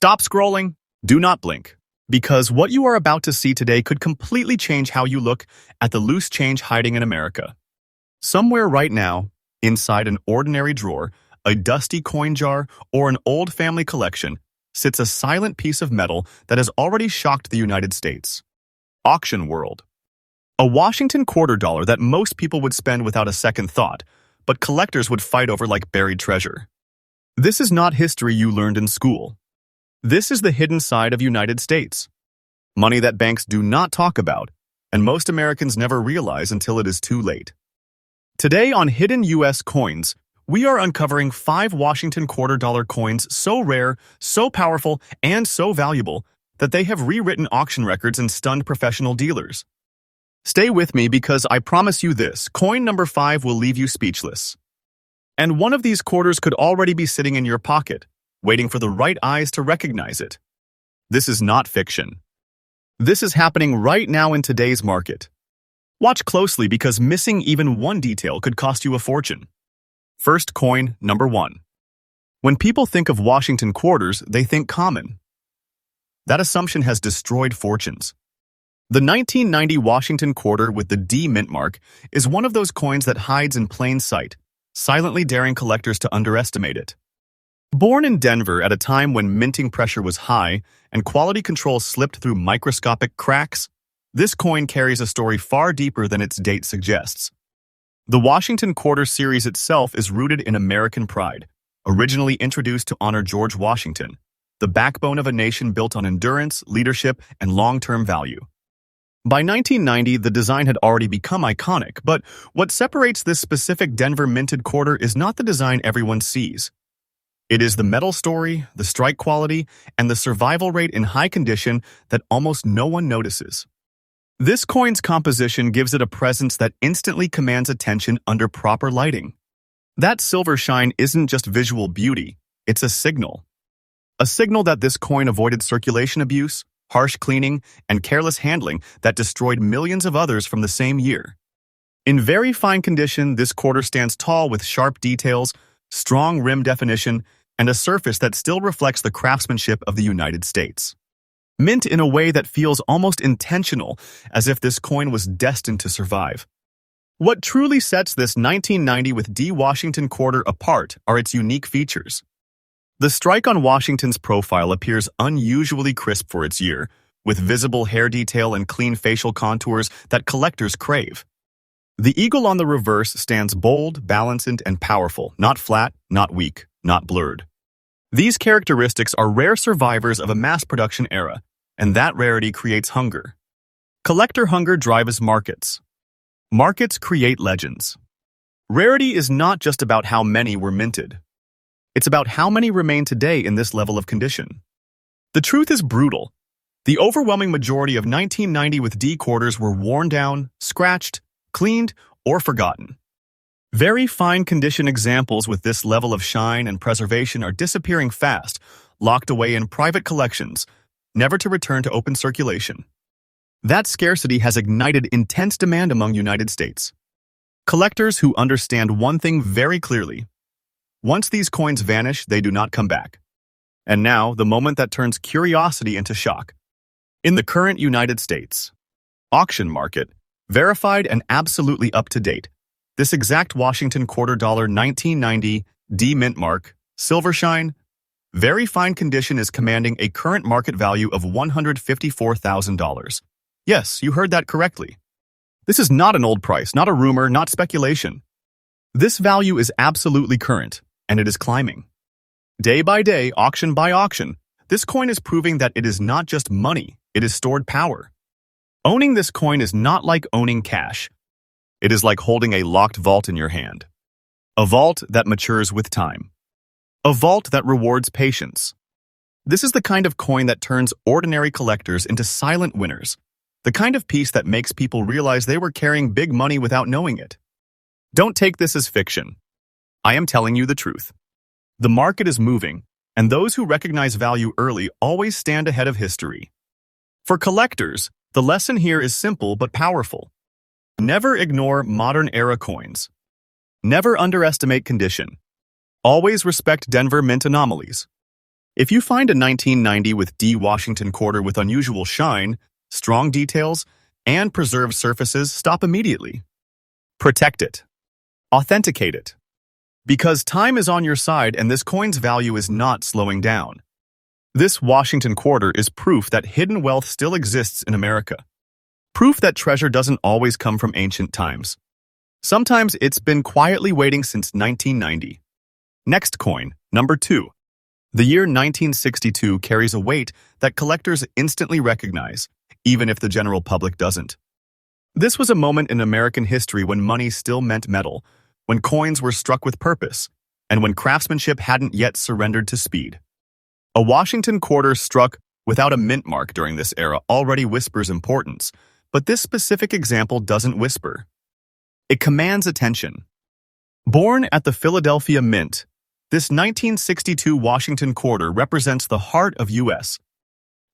Stop scrolling. Do not blink. Because what you are about to see today could completely change how you look at the loose change hiding in America. Somewhere right now, inside an ordinary drawer, a dusty coin jar, or an old family collection, sits a silent piece of metal that has already shocked the United States. Auction world. A Washington quarter dollar that most people would spend without a second thought, but collectors would fight over like buried treasure. This is not history you learned in school. This is the hidden side of United States. Money that banks do not talk about, and most Americans never realize until it is too late. Today on Hidden U.S. Coins, we are uncovering 5 Washington quarter dollar coins so rare, so powerful, and so valuable that they have rewritten auction records and stunned professional dealers. Stay with me because I promise you this, coin number 5 will leave you speechless. And one of these quarters could already be sitting in your pocket, waiting for the right eyes to recognize it. This is not fiction. This is happening right now in today's market. Watch closely because missing even one detail could cost you a fortune. First coin, number 1. When people think of Washington quarters, they think common. That assumption has destroyed fortunes. The 1990 Washington quarter with the D mint mark is one of those coins that hides in plain sight, silently daring collectors to underestimate it. Born in Denver at a time when minting pressure was high and quality control slipped through microscopic cracks, this coin carries a story far deeper than its date suggests. The Washington Quarter series itself is rooted in American pride, originally introduced to honor George Washington, the backbone of a nation built on endurance, leadership, and long-term value. By 1990, the design had already become iconic, but what separates this specific Denver minted quarter is not the design everyone sees. It is the metal story, the strike quality, and the survival rate in high condition that almost no one notices. This coin's composition gives it a presence that instantly commands attention under proper lighting. That silver shine isn't just visual beauty, it's a signal. A signal that this coin avoided circulation abuse, harsh cleaning, and careless handling that destroyed millions of others from the same year. In very fine condition, this quarter stands tall with sharp details, strong rim definition, and a surface that still reflects the craftsmanship of the United States. Mint in a way that feels almost intentional, as if this coin was destined to survive. What truly sets this 1990 with D Washington quarter apart are its unique features. The strike on Washington's profile appears unusually crisp for its year, with visible hair detail and clean facial contours that collectors crave. The eagle on the reverse stands bold, balanced, and powerful, not flat, not weak, not blurred. These characteristics are rare survivors of a mass production era, and that rarity creates hunger. Collector hunger drives markets. Markets create legends. Rarity is not just about how many were minted. It's about how many remain today in this level of condition. The truth is brutal. The overwhelming majority of 1990 with D quarters were worn down, scratched, cleaned, or forgotten. Very fine condition examples with this level of shine and preservation are disappearing fast, locked away in private collections, never to return to open circulation. That scarcity has ignited intense demand among United States collectors who understand one thing very clearly. Once these coins vanish, they do not come back. And now, the moment that turns curiosity into shock. In the current United States auction market, verified and absolutely up-to-date, this exact Washington quarter dollar 1990 D mint mark, silver shine, very fine condition is commanding a current market value of $154,000. Yes, you heard that correctly. This is not an old price, not a rumor, not speculation. This value is absolutely current, and it is climbing. Day by day, auction by auction, this coin is proving that it is not just money, it is stored power. Owning this coin is not like owning cash. It is like holding a locked vault in your hand. A vault that matures with time. A vault that rewards patience. This is the kind of coin that turns ordinary collectors into silent winners. The kind of piece that makes people realize they were carrying big money without knowing it. Don't take this as fiction. I am telling you the truth. The market is moving, and those who recognize value early always stand ahead of history. For collectors, the lesson here is simple but powerful. Never ignore modern-era coins. Never underestimate condition. Always respect Denver mint anomalies. If you find a 1990 with D Washington quarter with unusual shine, strong details, and preserved surfaces, stop immediately. Protect it. Authenticate it. Because time is on your side and this coin's value is not slowing down. This Washington quarter is proof that hidden wealth still exists in America. Proof that treasure doesn't always come from ancient times. Sometimes it's been quietly waiting since 1990. Next coin, number 2. The year 1962 carries a weight that collectors instantly recognize, even if the general public doesn't. This was a moment in American history when money still meant metal, when coins were struck with purpose, and when craftsmanship hadn't yet surrendered to speed. A Washington quarter struck without a mint mark during this era already whispers importance, but this specific example doesn't whisper. It commands attention. Born at the Philadelphia Mint, this 1962 Washington quarter represents the heart of U.S.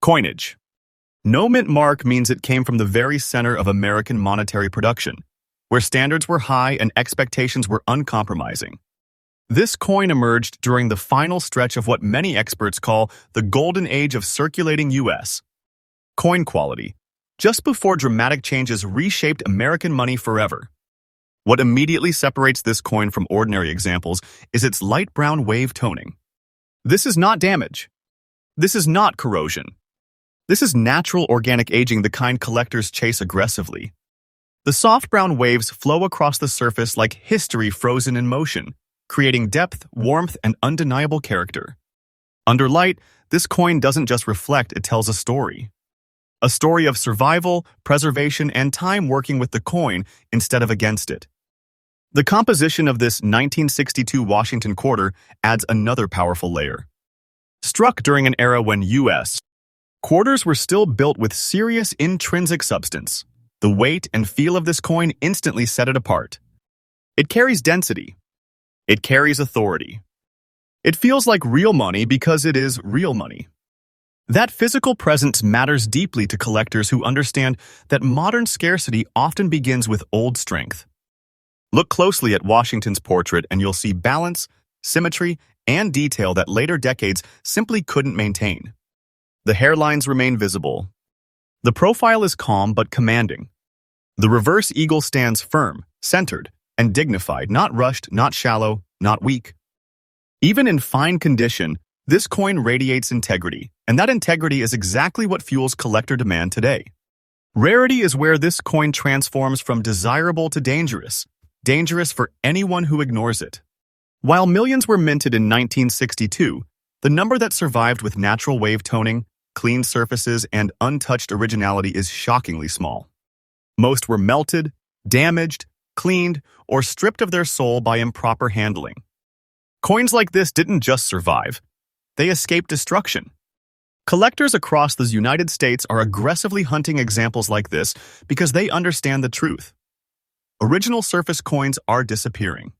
coinage. No mint mark means it came from the very center of American monetary production, where standards were high and expectations were uncompromising. This coin emerged during the final stretch of what many experts call the golden age of circulating U.S. coin quality, just before dramatic changes reshaped American money forever. What immediately separates this coin from ordinary examples is its light brown wave toning. This is not damage. This is not corrosion. This is natural organic aging, the kind collectors chase aggressively. The soft brown waves flow across the surface like history frozen in motion, creating depth, warmth, and undeniable character. Under light, this coin doesn't just reflect, it tells a story. A story of survival, preservation, and time working with the coin instead of against it. The composition of this 1962 Washington quarter adds another powerful layer. Struck during an era when U.S. quarters were still built with serious intrinsic substance, the weight and feel of this coin instantly set it apart. It carries density. It carries authority. It feels like real money because it is real money. That physical presence matters deeply to collectors who understand that modern scarcity often begins with old strength. Look closely at Washington's portrait and you'll see balance, symmetry, and detail that later decades simply couldn't maintain. The hairlines remain visible. The profile is calm but commanding. The reverse eagle stands firm, centered, and dignified, not rushed, not shallow, not weak. Even in fine condition, this coin radiates integrity, and that integrity is exactly what fuels collector demand today. Rarity is where this coin transforms from desirable to dangerous for anyone who ignores it. While millions were minted in 1962, the number that survived with natural wave toning, clean surfaces, and untouched originality is shockingly small. Most were melted, damaged, cleaned, or stripped of their soul by improper handling. Coins like this didn't just survive, they escaped destruction. Collectors across the United States are aggressively hunting examples like this because they understand the truth. Original surface coins are disappearing.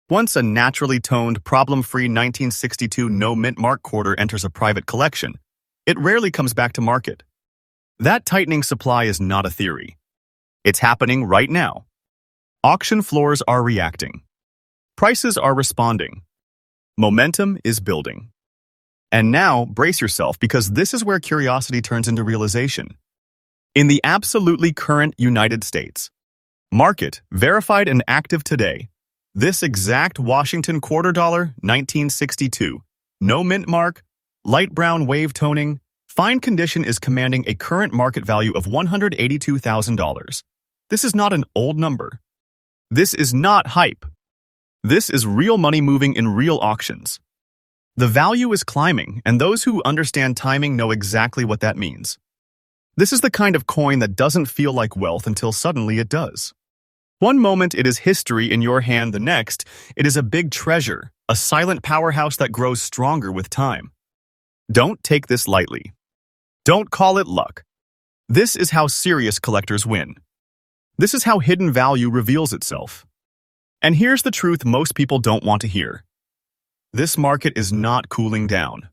Once a naturally toned, problem-free 1962 no-mint mark quarter enters a private collection, it rarely comes back to market. That tightening supply is not a theory. It's happening right now. Auction floors are reacting. Prices are responding. Momentum is building. And now, brace yourself because this is where curiosity turns into realization. In the absolutely current United States, market, verified and active today, this exact Washington quarter dollar, 1962, no mint mark, light brown wave toning, fine condition is commanding a current market value of $182,000. This is not an old number. This is not hype. This is real money moving in real auctions. The value is climbing, and those who understand timing know exactly what that means. This is the kind of coin that doesn't feel like wealth until suddenly it does. One moment it is history in your hand, the next, it is a big treasure, a silent powerhouse that grows stronger with time. Don't take this lightly. Don't call it luck. This is how serious collectors win. This is how hidden value reveals itself. And here's the truth most people don't want to hear. This market is not cooling down.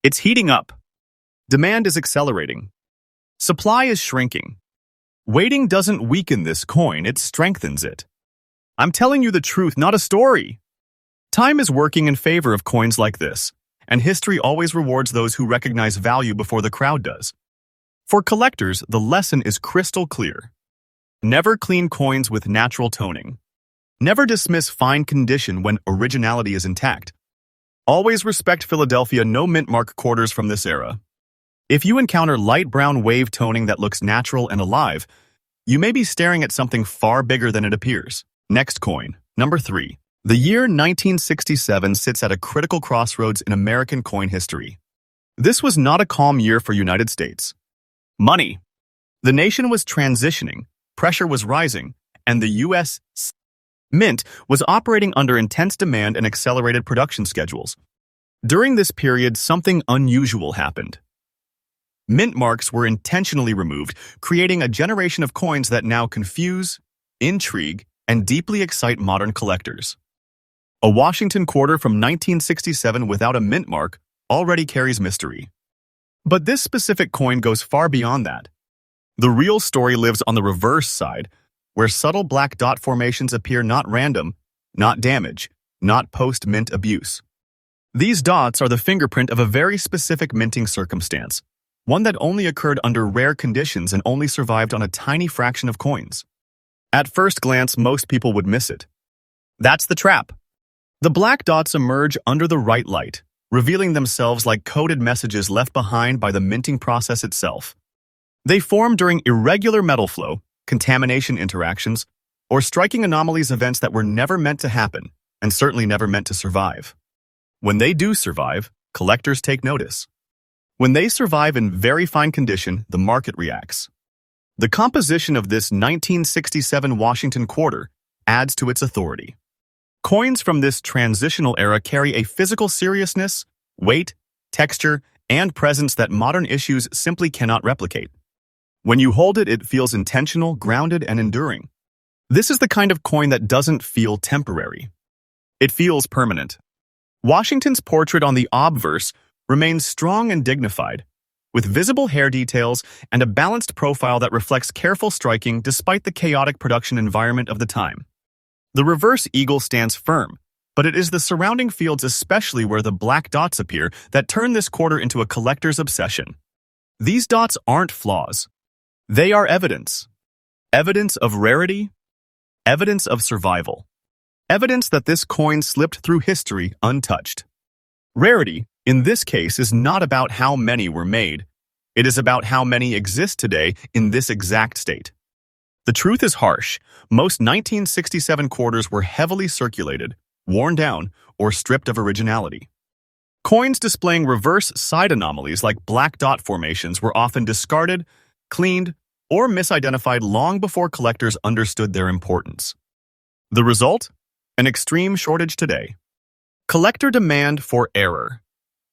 It's heating up. Demand is accelerating. Supply is shrinking. Waiting doesn't weaken this coin, it strengthens it. I'm telling you the truth, not a story. Time is working in favor of coins like this, and history always rewards those who recognize value before the crowd does. For collectors, the lesson is crystal clear. Never clean coins with natural toning. Never dismiss fine condition when originality is intact. Always respect Philadelphia no mint mark quarters from this era. If you encounter light brown wave toning that looks natural and alive, you may be staring at something far bigger than it appears. Next coin, number 3. The year 1967 sits at a critical crossroads in American coin history. This was not a calm year for United States. Money. The nation was transitioning, pressure was rising, and the U.S. Mint was operating under intense demand and accelerated production schedules. During this period, something unusual happened. Mint marks were intentionally removed, creating a generation of coins that now confuse, intrigue, and deeply excite modern collectors. A Washington quarter from 1967 without a mint mark already carries mystery. But this specific coin goes far beyond that. The real story lives on the reverse side, where subtle black dot formations appear not random, not damage, not post-mint abuse. These dots are the fingerprint of a very specific minting circumstance, one that only occurred under rare conditions and only survived on a tiny fraction of coins. At first glance, most people would miss it. That's the trap. The black dots emerge under the right light, revealing themselves like coded messages left behind by the minting process itself. They form during irregular metal flow, contamination interactions, or striking anomalies events that were never meant to happen, and certainly never meant to survive. When they do survive, collectors take notice. When they survive in very fine condition, the market reacts. The composition of this 1967 Washington quarter adds to its authority. Coins from this transitional era carry a physical seriousness, weight, texture, and presence that modern issues simply cannot replicate. When you hold it, it feels intentional, grounded, and enduring. This is the kind of coin that doesn't feel temporary. It feels permanent. Washington's portrait on the obverse remains strong and dignified, with visible hair details and a balanced profile that reflects careful striking despite the chaotic production environment of the time. The reverse eagle stands firm, but it is the surrounding fields, especially where the black dots appear, that turn this quarter into a collector's obsession. These dots aren't flaws. They are evidence. Evidence of rarity, evidence of survival, evidence that this coin slipped through history untouched. Rarity, in this case, is not about how many were made. It is about how many exist today in this exact state. The truth is harsh. Most 1967 quarters were heavily circulated, worn down, or stripped of originality. Coins displaying reverse side anomalies like black dot formations were often discarded, cleaned, or misidentified long before collectors understood their importance. The result? An extreme shortage today. Collector demand for error.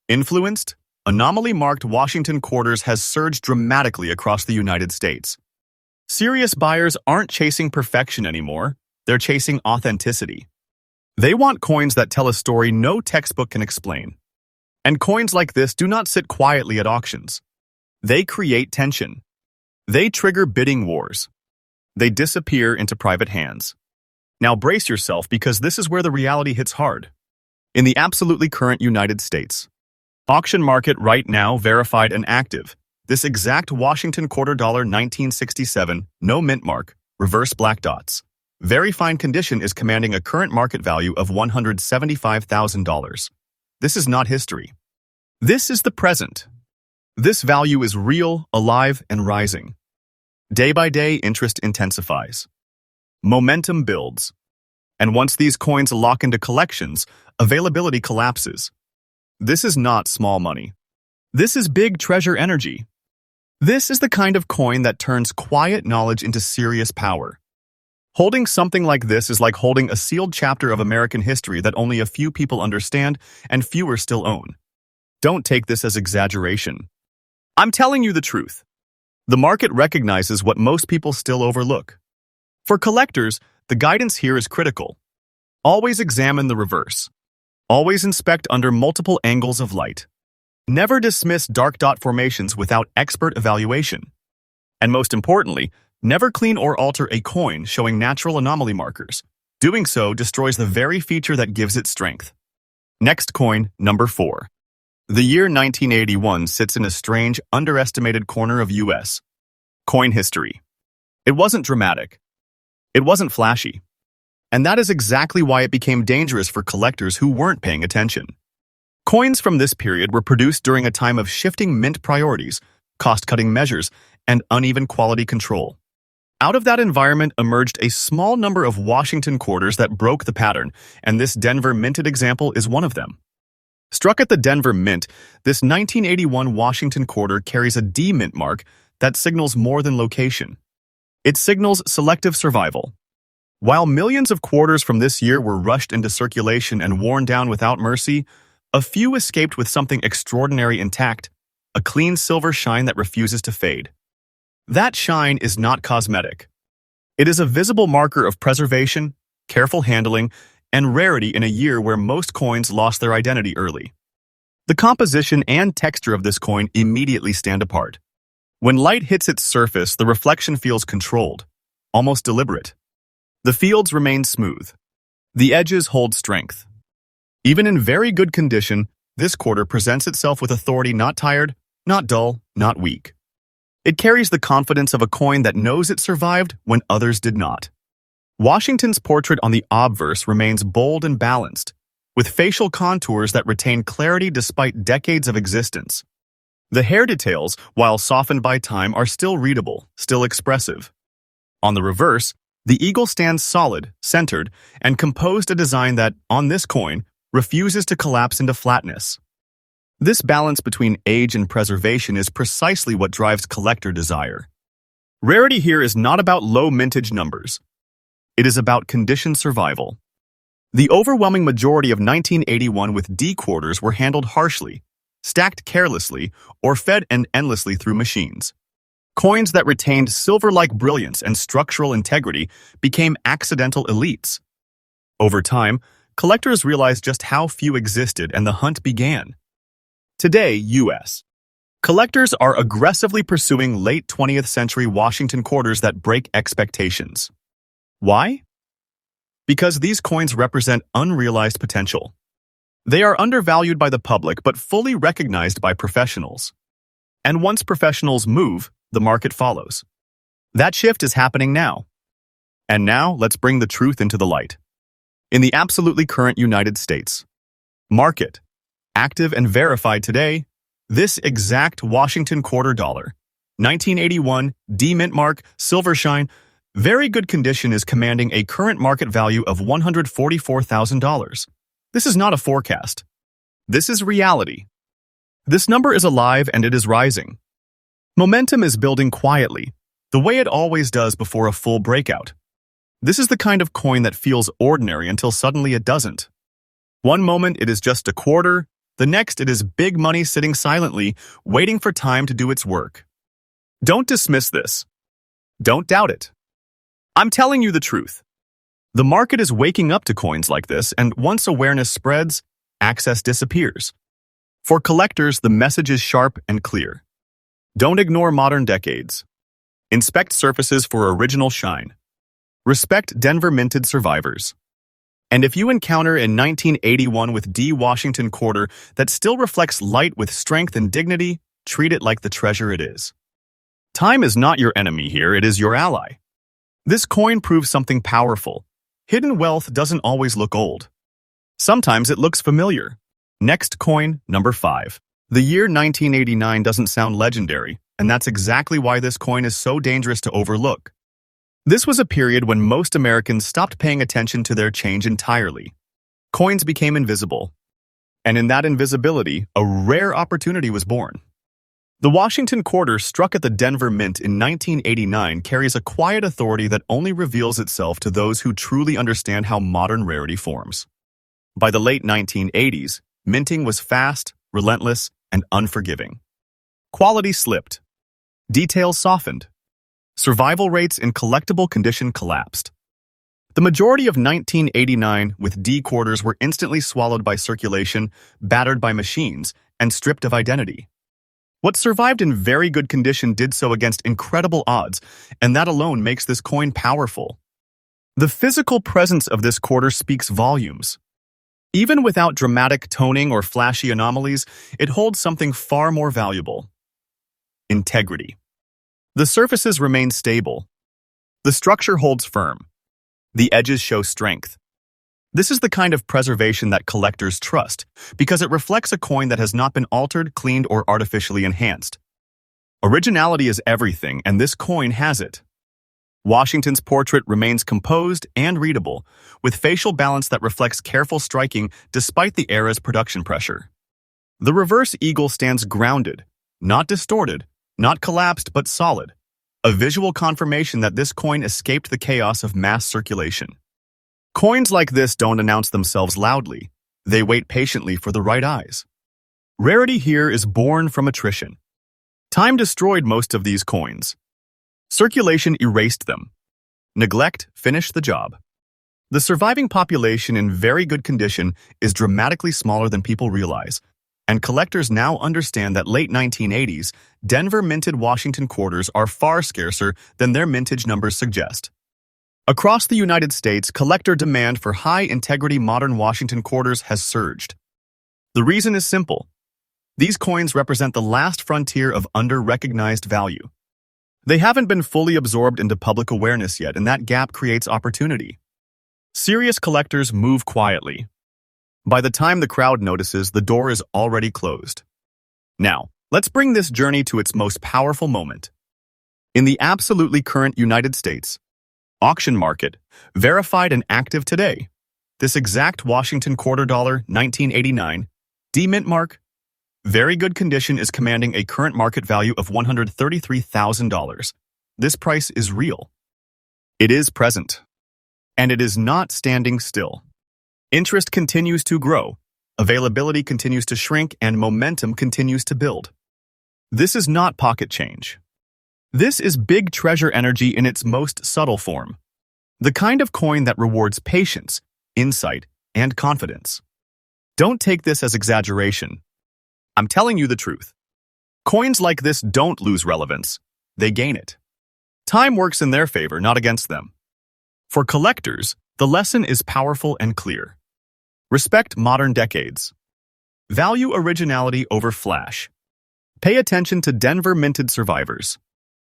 Influenced, anomaly-marked Washington quarters has surged dramatically across the United States. Serious buyers aren't chasing perfection anymore, they're chasing authenticity. They want coins that tell a story no textbook can explain. And coins like this do not sit quietly at auctions. They create tension. They trigger bidding wars. They disappear into private hands. Now brace yourself, because this is where the reality hits hard. In the absolutely current United States. Auction market right now verified and active. This exact Washington quarter dollar 1967, no mint mark, reverse black dots. Very fine condition is commanding a current market value of $175,000. This is not history. This is the present. This value is real, alive, and rising. Day by day, interest intensifies. Momentum builds. And once these coins lock into collections, availability collapses. This is not small money. This is big treasure energy. This is the kind of coin that turns quiet knowledge into serious power. Holding something like this is like holding a sealed chapter of American history that only a few people understand and fewer still own. Don't take this as exaggeration. I'm telling you the truth. The market recognizes what most people still overlook. For collectors, the guidance here is critical. Always examine the reverse. Always inspect under multiple angles of light. Never dismiss dark dot formations without expert evaluation. And most importantly, never clean or alter a coin showing natural anomaly markers. Doing so destroys the very feature that gives it strength. Next coin, number 4. The year 1981 sits in a strange, underestimated corner of U.S. coin history. It wasn't dramatic. It wasn't flashy. And that is exactly why it became dangerous for collectors who weren't paying attention. Coins from this period were produced during a time of shifting mint priorities, cost-cutting measures, and uneven quality control. Out of that environment emerged a small number of Washington quarters that broke the pattern, and this Denver minted example is one of them. Struck at the Denver Mint, this 1981 Washington quarter carries a D mint mark that signals more than location. It signals selective survival. While millions of quarters from this year were rushed into circulation and worn down without mercy, a few escaped with something extraordinary intact, a clean silver shine that refuses to fade. That shine is not cosmetic. It is a visible marker of preservation, careful handling, and rarity in a year where most coins lost their identity early. The composition and texture of this coin immediately stand apart. When light hits its surface, the reflection feels controlled, almost deliberate. The fields remain smooth. The edges hold strength. Even in very good condition, this quarter presents itself with authority, not tired, not dull, not weak. It carries the confidence of a coin that knows it survived when others did not. Washington's portrait on the obverse remains bold and balanced, with facial contours that retain clarity despite decades of existence. The hair details, while softened by time, are still readable, still expressive. On the reverse, the eagle stands solid, centered, and composed, a design that, on this coin, refuses to collapse into flatness. This balance between age and preservation is precisely what drives collector desire. Rarity here is not about low mintage numbers. It is about condition survival. The overwhelming majority of 1981 with D quarters were handled harshly, stacked carelessly, or fed endlessly through machines. Coins that retained silver-like brilliance and structural integrity became accidental elites. Over time, collectors realized just how few existed and the hunt began. Today, U.S. collectors are aggressively pursuing late 20th century Washington quarters that break expectations. Why? Because these coins represent unrealized potential. They are undervalued by the public but fully recognized by professionals. And once professionals move, the market follows. That shift is happening now. And now, let's bring the truth into the light. In the absolutely current United States market, active and verified today, this exact Washington quarter dollar, 1981, D mint mark, silver shine, very good condition, is commanding a current market value of $144,000. This is not a forecast. This is reality. This number is alive and it is rising. Momentum is building quietly, the way it always does before a full breakout. This is the kind of coin that feels ordinary until suddenly it doesn't. One moment it is just a quarter, the next it is big money sitting silently, waiting for time to do its work. Don't dismiss this. Don't doubt it. I'm telling you the truth. The market is waking up to coins like this, and once awareness spreads, access disappears. For collectors, the message is sharp and clear. Don't ignore modern decades. Inspect surfaces for original shine. Respect Denver minted survivors. And if you encounter a 1981 with D Washington quarter that still reflects light with strength and dignity, treat it like the treasure it is. Time is not your enemy here, it is your ally. This coin proves something powerful. Hidden wealth doesn't always look old. Sometimes it looks familiar. Next coin, number 5. The year 1989 doesn't sound legendary, and that's exactly why this coin is so dangerous to overlook. This was a period when most Americans stopped paying attention to their change entirely. Coins became invisible. And in that invisibility, a rare opportunity was born. The Washington quarter, struck at the Denver Mint in 1989, carries a quiet authority that only reveals itself to those who truly understand how modern rarity forms. By the late 1980s, minting was fast, relentless, and unforgiving. Quality slipped. Details softened. Survival rates in collectible condition collapsed. The majority of 1989 with D quarters were instantly swallowed by circulation, battered by machines, and stripped of identity. What survived in very good condition did so against incredible odds, and that alone makes this coin powerful. The physical presence of this quarter speaks volumes. Even without dramatic toning or flashy anomalies, it holds something far more valuable: integrity. The surfaces remain stable. The structure holds firm. The edges show strength. This is the kind of preservation that collectors trust, because it reflects a coin that has not been altered, cleaned, or artificially enhanced. Originality is everything, and this coin has it. Washington's portrait remains composed and readable, with facial balance that reflects careful striking despite the era's production pressure. The reverse eagle stands grounded, not distorted, not collapsed, but solid, a visual confirmation that this coin escaped the chaos of mass circulation. Coins like this don't announce themselves loudly. They wait patiently for the right eyes. Rarity here is born from attrition. Time destroyed most of these coins. Circulation erased them. Neglect finished the job. The surviving population in very good condition is dramatically smaller than people realize, and collectors now understand that late 1980s, Denver minted Washington quarters are far scarcer than their mintage numbers suggest. Across the United States, collector demand for high-integrity modern Washington quarters has surged. The reason is simple. These coins represent the last frontier of under-recognized value. They haven't been fully absorbed into public awareness yet, and that gap creates opportunity. Serious collectors move quietly. By the time the crowd notices, the door is already closed. Now, let's bring this journey to its most powerful moment. In the absolutely current United States, auction market, verified and active today, this exact Washington quarter dollar 1989 D-mint mark, very good condition, is commanding a current market value of $133,000. This price is real. It is present. And it is not standing still. Interest continues to grow, availability continues to shrink, and momentum continues to build. This is not pocket change. This is big treasure energy in its most subtle form. The kind of coin that rewards patience, insight, and confidence. Don't take this as exaggeration. I'm telling you the truth. Coins like this don't lose relevance. They gain it. Time works in their favor, not against them. For collectors, the lesson is powerful and clear. Respect modern decades. Value originality over flash. Pay attention to Denver minted survivors.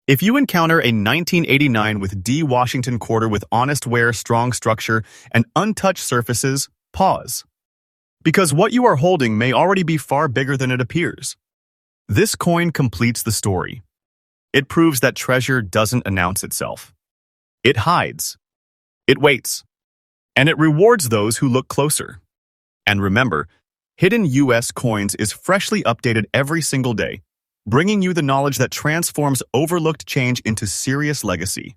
If you encounter a 1989 with D Washington quarter with honest wear, strong structure, and untouched surfaces, pause. Because what you are holding may already be far bigger than it appears. This coin completes the story. It proves that treasure doesn't announce itself. It hides. It waits. And it rewards those who look closer. And remember, Hidden US Coins is freshly updated every single day, bringing you the knowledge that transforms overlooked change into serious legacy.